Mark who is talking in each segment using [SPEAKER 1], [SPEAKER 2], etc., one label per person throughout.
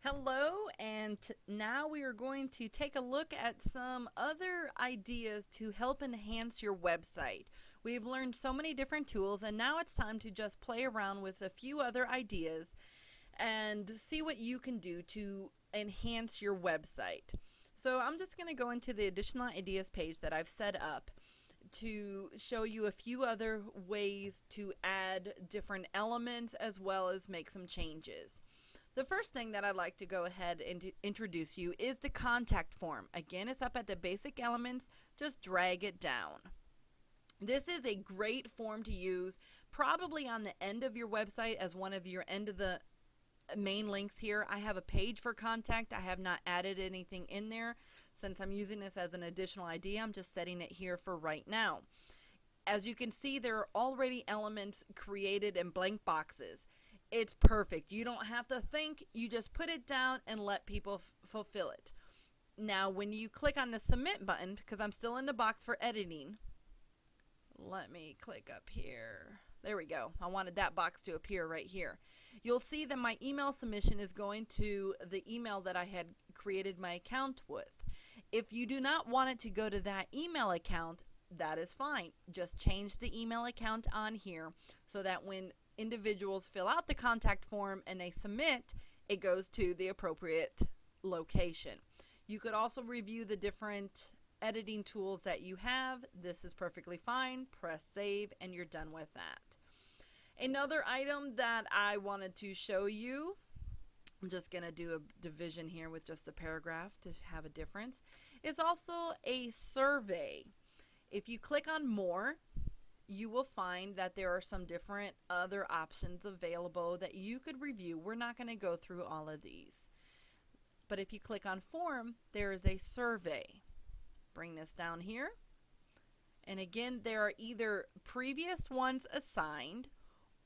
[SPEAKER 1] Hello, and now we are going to take a look at some other ideas to help enhance your website. We've learned so many different tools, and now it's time to just play around with a few other ideas and see what you can do to enhance your website. So, I'm just going to go into the additional ideas page that I've set up to show you a few other ways to add different elements as well as make some changes. The first thing that I'd like to go ahead and introduce you is the contact form. Again, it's up at the basic elements, just drag it down. This is a great form to use probably on the end of your website as one of your end of the main links here. I have a page for contact. I have not added anything in there since I'm using this as an additional idea. I'm just setting it here for right now. As you can see, there are already elements created in blank boxes. It's perfect. You don't have to think. You just put it down and let people fulfill it. Now, when you click on the submit button, because I'm still in the box for editing, let me click up here. There we go. I wanted that box to appear right here. You'll see that my email submission is going to the email that I had created my account with. If you do not want it to go to that email account, that is fine. Just change the email account on here so that when individuals fill out the contact form and they submit, it goes to the appropriate location. You could also review the different editing tools that you have. This is perfectly fine. Press save and you're done with that. Another item that I wanted to show you, I'm just going to do a division here with just a paragraph to have a difference. It's also a survey. If you click on more, you will find that there are some different other options available that you could review. We're not going to go through all of these. But if you click on form, there is a survey. Bring this down here. And again, there are either previous ones assigned,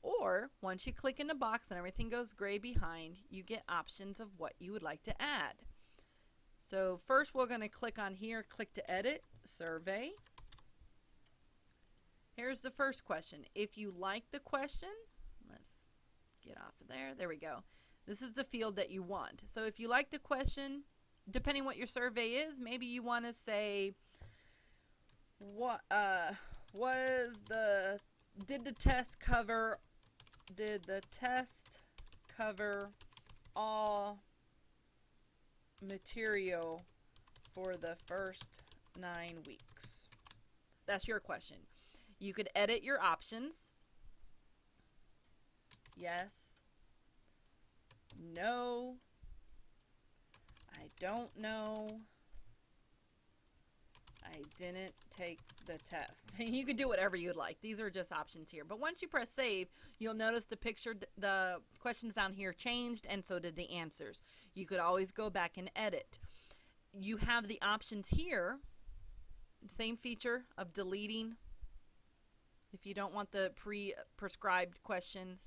[SPEAKER 1] or once you click in the box and everything goes gray behind, you get options of what you would like to add. So first we're going to click on here, click to edit, survey. Here's the first question. If you like the question, let's get off of there. There we go. This is the field that you want. So if you like the question, depending what your survey is, maybe you want to say, did the test cover all material for the first 9 weeks? That's your question. You could edit your options. Yes. No. I don't know. I didn't take the test. You could do whatever you'd like. These are just options here. But once you press save, you'll notice the picture, the questions down here changed, and so did the answers. You could always go back and edit. You have the options here. Same feature of deleting if you don't want the pre-prescribed questions.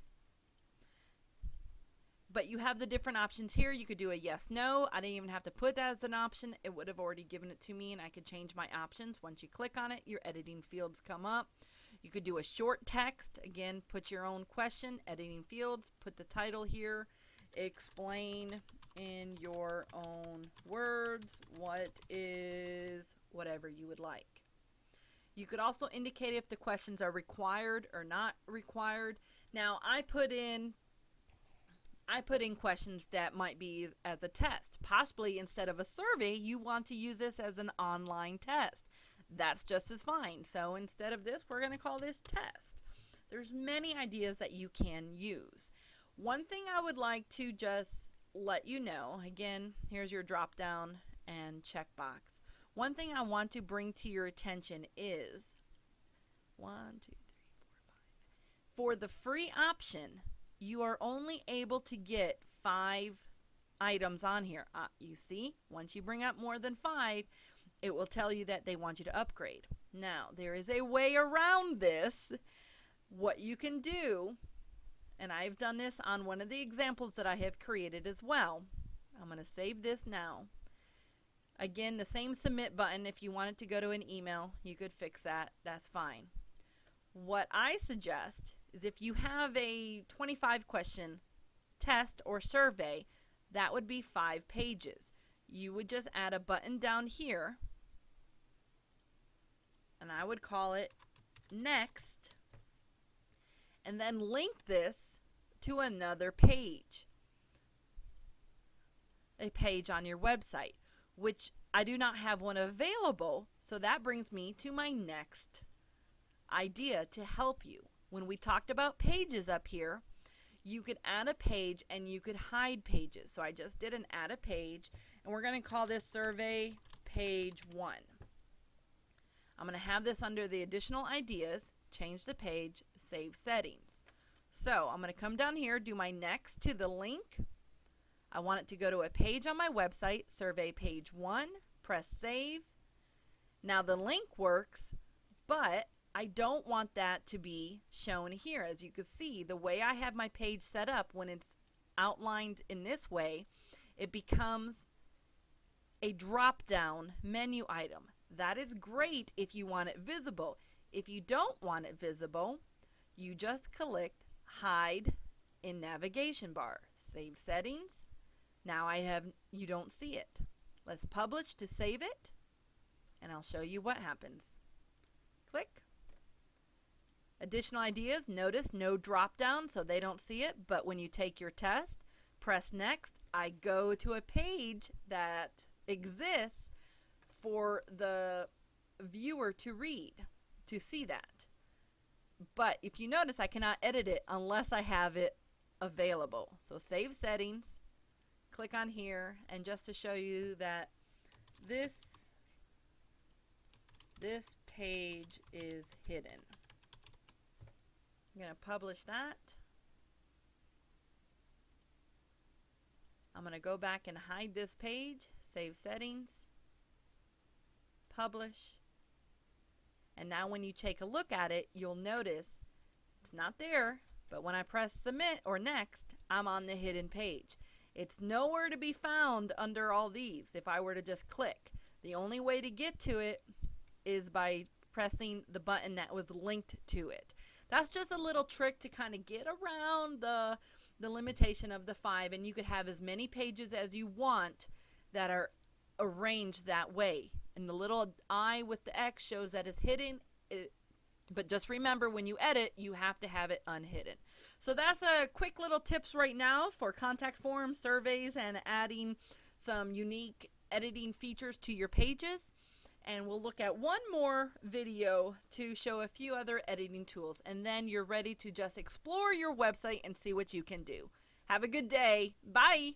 [SPEAKER 1] But you have the different options here. You could do a yes, no. I didn't even have to put that as an option. It would have already given it to me, and I could change my options. Once you click on it, your editing fields come up. You could do a short text. Again, put your own question, editing fields, put the title here. Explain in your own words what is whatever you would like. You could also indicate if the questions are required or not required. Now, I put in questions that might be as a test. Possibly instead of a survey, you want to use this as an online test. That's just as fine. So instead of this, we're going to call this test. There's many ideas that you can use. One thing I would like to just let you know, again, here's your drop down and checkbox. One thing I want to bring to your attention is 1, 2, 3, 4, 5. For the free option, you are only able to get 5 items on here. You see, once you bring up more than 5, it will tell you that they want you to upgrade. Now, there is a way around this. What you can do, and I've done this on one of the examples that I have created as well. I'm going to save this now. Again, the same submit button. If you want it to go to an email, you could fix that. That's fine. What I suggest is if you have a 25 question test or survey, That would be 5 pages. You would just add a button down here, and I would call it Next, and then link this to another page, a page on your website, which I do not have one available, so that brings me to my next idea to help you. When we talked about pages up here, you could add a page and you could hide pages. So I just did an add a page, and we're going to call this survey page 1. I'm going to have this under the additional ideas, change the page, save settings. So I'm going to come down here, do my next to the link. I want it to go to a page on my website, survey page 1, press save. Now the link works, but I don't want that to be shown here. As you can see, the way I have my page set up, when it's outlined in this way, it becomes a drop-down menu item. That is great if you want it visible. If you don't want it visible, you just click hide in navigation bar. Save settings. Now you don't see it. Let's publish to save it, and I'll show you what happens. Click. Additional ideas, notice no drop down, so they don't see it, but when you take your test, press next. I go to a page that exists for the viewer to read, to see that. But if you notice, I cannot edit it unless I have it available. So save settings, click on here, and just to show you that this page is hidden. I'm going to publish that. I'm going to go back and hide this page, save settings, publish. And now when you take a look at it, you'll notice it's not there, but when I press submit or next, I'm on the hidden page. It's nowhere to be found under all these if I were to just click. The only way to get to it is by pressing the button that was linked to it. That's just a little trick to kind of get around the limitation of the 5, and you could have as many pages as you want that are arranged that way. And the little I with the X shows that it's hidden, but just remember, when you edit, you have to have it unhidden. So that's a quick little tips right now for contact forms, surveys, and adding some unique editing features to your pages. And we'll look at one more video to show a few other editing tools, and then you're ready to just explore your website and see what you can do. Have a good day. Bye.